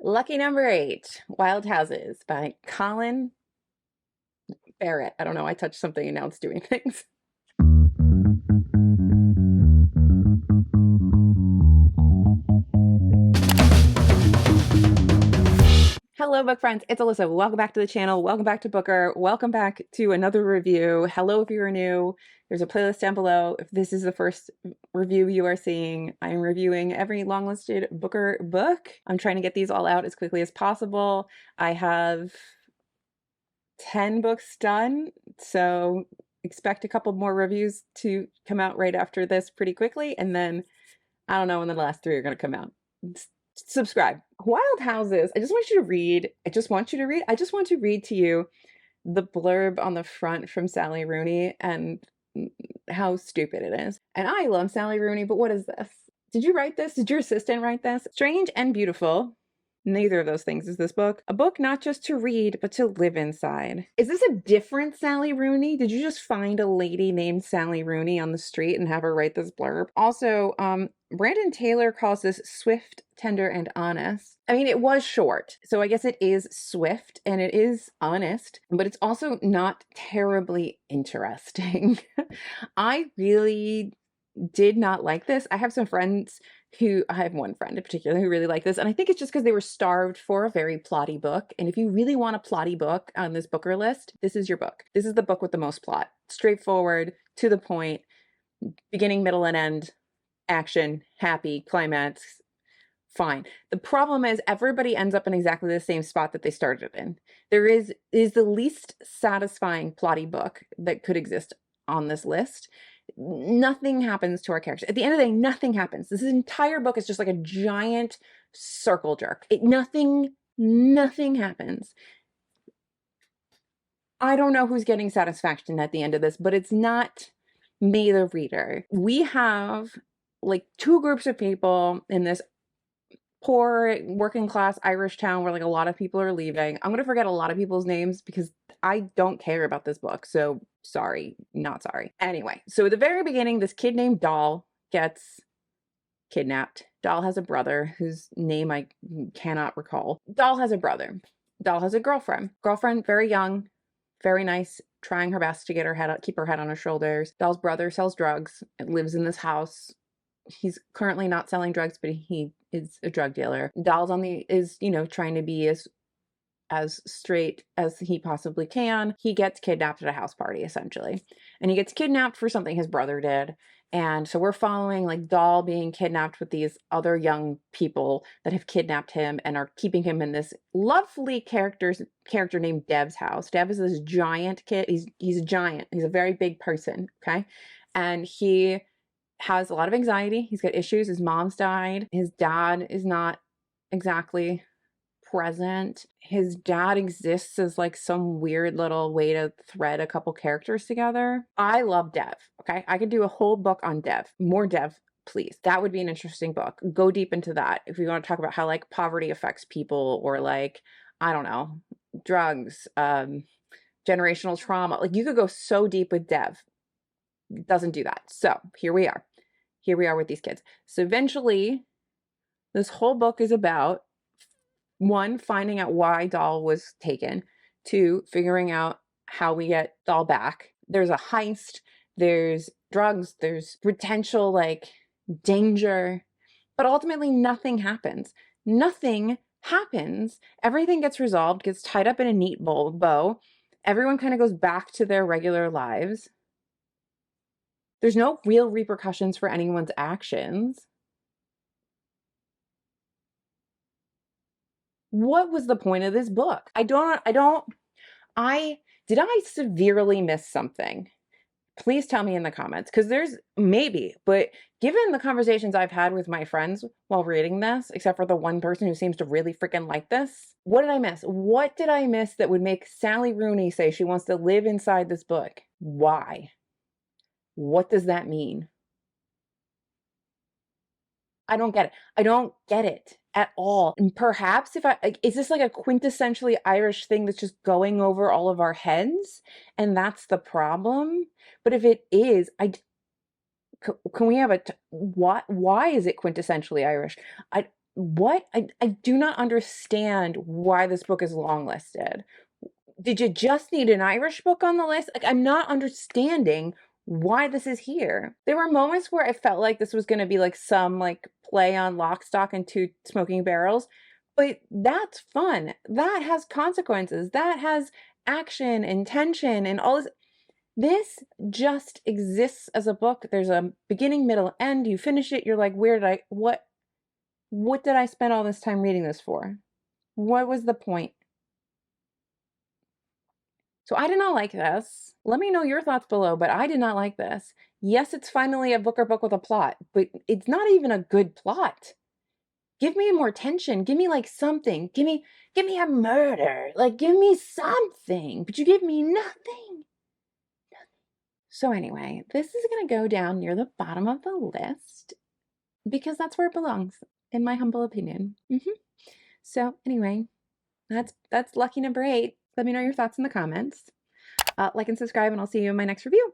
Lucky number 8, Wild Houses by Colin Barrett. I don't know. I touched something and now it's doing things. Hello, book friends. It's Alyssa. Welcome back to the channel. Welcome back to Booker. Welcome back to another review. Hello, if you are new. There's a playlist down below. If this is the first review you are seeing, I'm reviewing every longlisted Booker book. I'm trying to get these all out as quickly as possible. I have 10 books done, so expect a couple more reviews to come out right after this pretty quickly, and then I don't know when the last 3 are going to come out. Subscribe. Wild Houses. I just want you to read. I just want to read to you the blurb on the front from Sally Rooney and how stupid it is. And I love Sally Rooney, but what is this? Did you write this? Did your assistant write this? Strange and beautiful. Neither of those things is this book. A book not just to read, but to live inside. Is this a different Sally Rooney? Did you just find a lady named Sally Rooney on the street and have her write this blurb? Also, Brandon Taylor calls this swift, tender, and honest. I mean, it was short, so I guess it is swift and it is honest, but it's also not terribly interesting. I really did not like this. I have some friends I have one friend in particular who really liked this, and I think it's just because they were starved for a very plotty book. And if you really want a plotty book on this Booker list, this is your book. This is the book with the most plot. Straightforward, to the point, beginning, middle, and end, action, happy, climax, fine. The problem is everybody ends up in exactly the same spot that they started in. There is the least satisfying plotty book that could exist on this list. Nothing happens to our characters. At the end of the day, nothing happens. This entire book is just like a giant circle jerk. Nothing happens. I don't know who's getting satisfaction at the end of this, but it's not me, the reader. We have like 2 groups of people in this poor working class Irish town where like a lot of people are leaving. I'm gonna forget a lot of people's names because I don't care about this book, so sorry, not sorry. Anyway, so at the very beginning, this kid named Doll gets kidnapped. Doll has a brother whose name I cannot recall. Doll has a brother. Doll has a girlfriend. Girlfriend, very young, very nice, trying her best to get her head up, keep her head on her shoulders. Doll's brother sells drugs and lives in this house. He's currently not selling drugs, but he is a drug dealer. Doll's trying to be as straight as he possibly can. He gets kidnapped at a house party, essentially. And he gets kidnapped for something his brother did. And so we're following like Doll being kidnapped with these other young people that have kidnapped him and are keeping him in this lovely character named Dev's house. Dev is this giant kid. He's a giant. He's a very big person, okay? And he has a lot of anxiety. He's got issues. His mom's died. His dad is not exactly present. His dad exists as like some weird little way to thread a couple characters together. I love Dev, okay? I could do a whole book on Dev. More Dev, please. That would be an interesting book. Go deep into that if you want to talk about how like poverty affects people or like, I don't know, drugs, generational trauma. Like you could go so deep with Dev. It doesn't do that. So here we are. Here we are with these kids. So eventually, this whole book is about 1, finding out why Doll was taken, 2, figuring out how we get Doll back. There's a heist, there's drugs, there's potential like danger, but ultimately nothing happens. Nothing happens. Everything gets resolved, gets tied up in a neat bow. Everyone kind of goes back to their regular lives. There's no real repercussions for anyone's actions. What was the point of this book? Did I severely miss something? Please tell me in the comments, because there's maybe, but given the conversations I've had with my friends while reading this, except for the one person who seems to really freaking like this, what did I miss? What did I miss that would make Sally Rooney say she wants to live inside this book? Why? What does that mean? I don't get it. I don't get it at all. And perhaps is this like a quintessentially Irish thing that's just going over all of our heads? And that's the problem? But if it is, can we have why is it quintessentially Irish? what? I do not understand why this book is longlisted. Did you just need an Irish book on the list? Like, I'm not understanding why this is here. There were moments where I felt like this was going to be like some like play on Lock, Stock, and Two Smoking Barrels, but that's fun. That has consequences. That has action and tension and all this. This just exists as a book. There's a beginning, middle, end. You finish it. You're like, where did I, what did I spend all this time reading this for? What was the point? So I did not like this. Let me know your thoughts below, but I did not like this. Yes, it's finally a Booker book with a plot, but it's not even a good plot. Give me more tension. Give me like something. Give me a murder. Like give me something. But you give me nothing. So anyway, this is going to go down near the bottom of the list because that's where it belongs, in my humble opinion. So anyway, that's lucky number 8. Let me know your thoughts in the comments. Like and subscribe, and I'll see you in my next review.